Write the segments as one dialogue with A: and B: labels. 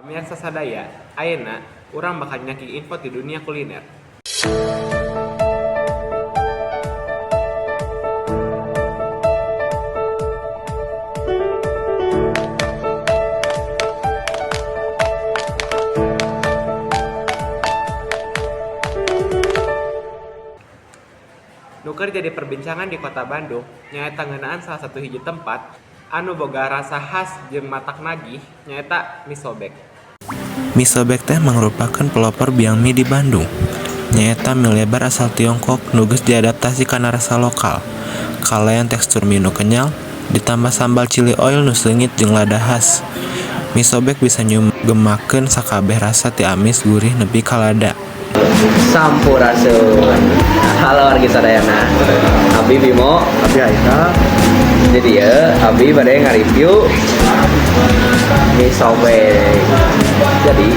A: Pemirsa sadaya, ayeuna urang bakal nyaki info di dunia kuliner. Nuker jadi perbincangan di kota Bandung, nyaeta ngeunaan salah satu hiji tempat anu boga rasa khas jeung matak nagih nyaeta mie sobek.
B: Mie sobek teh merupakan pelopor biang mie di Bandung. Nyaeta mie lebar asal Tiongkok nu geus diadaptasi kana rasa lokal. Kalayan tekstur mie nu kenyal, ditambah sambal chili oil nu seungit jeung lada khas. Mie sobek bisa nyugemakeun sakabeh rasa ti amis, gurih, nepi ka lada.
C: Sampurasun. Halo wargi sadayana. Abi Bimo, Abi Aika. Jadi ya, Abi bade nge-review mie sobek. Jadi,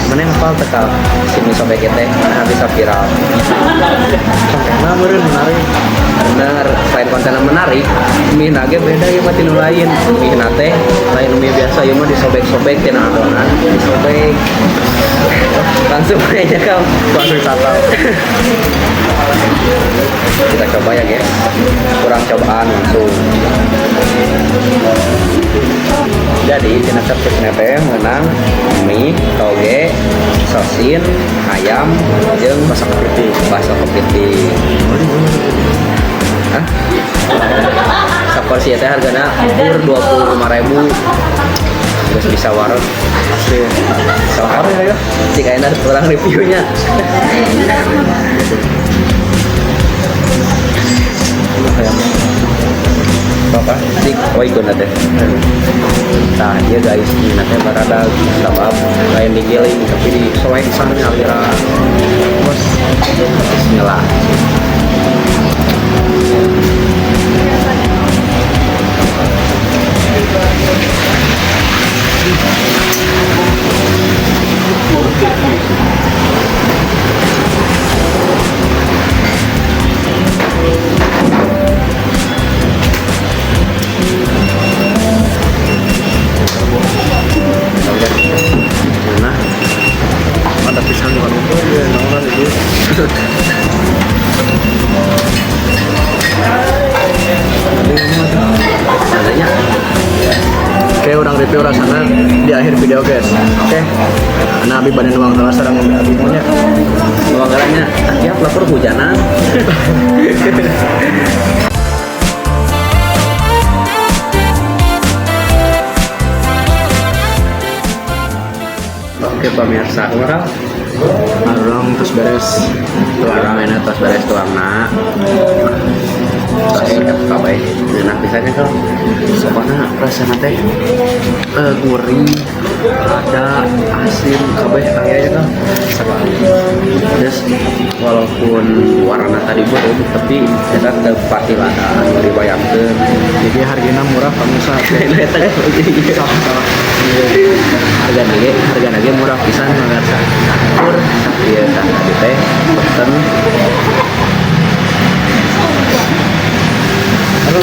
C: mana yang hafal tekal si mie sobek teh mana bisa viral. Kontennya meureun menarik. Bener, selain kontennya menarik, mie nage beda ya mah tinu lain. Mie nate lain mie biasa ieu mah disobek-sobek tina adonan, disobek. Langsung aja kau langsung tahu. Kita coba ya guys, kurang cobaan langsung. Jadi tina tertibna teh menang mie, toge, sosin, ayam, jeung bakso kepiting. Hah? Saporsi teh hargana pur 25.000. Terus bisa warung soal ya jika enak kurang reviewnya apa sih ikut nanti nah dia guys ini nanti barada sabab lain digiling tapi di soek sana aliran bos bismillah. Mantap pisan bukan itu ya naon itu. Adanya. Oke, orang review rasanya di akhir video guys. Oke. Nah, abi bade nuang telas sareng abi punya. Nuang galanya, ya lapor hujanan. Oke pemirsa, orang terus beres, tuang ini terus beres tuangna, terus kabeh, nah biasanya kalau soalnya rasanya teh gurih, ada asin, kabeh kayaknya kan sekali. Terus walaupun warna tadi bodoh, tapi kita tepati lada, dibayangkan. Jadi harganya murah pemirsa. Harga nage murah pisan ngarasa campur ieu tadi teh pesen. Halo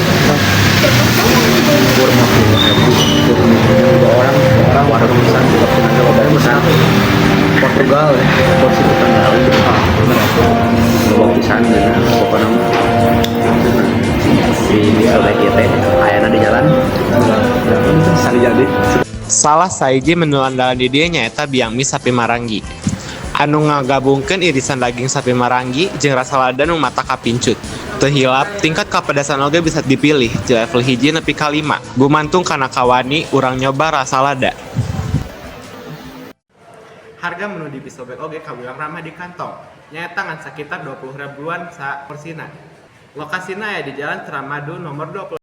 C: kurma dua orang warung pisan juga punya loba pisan Portugal ya porsi tetangga loba pisan dengan pokoknya di sobek teh ayana di jalan sari jadi.
A: Salah saiji menu andalan di dieu nyaeta biang mie sapi marangi. Anu ngagabungkeun irisan daging sapi marangi jeung rasa lada nu mata kapincut. Teu hilap, tingkat kapedasan oge bisa dipilih di level hiji nepi ka 5. Gumantung kana kawani urang nyoba rasa lada. Harga menu di mie sobek oge kabilang ramah di kantong. Nyaeta ngan sakitar 20 ribuan sa porsina. Lokasina ya di Jalan Suramadu nomor 20.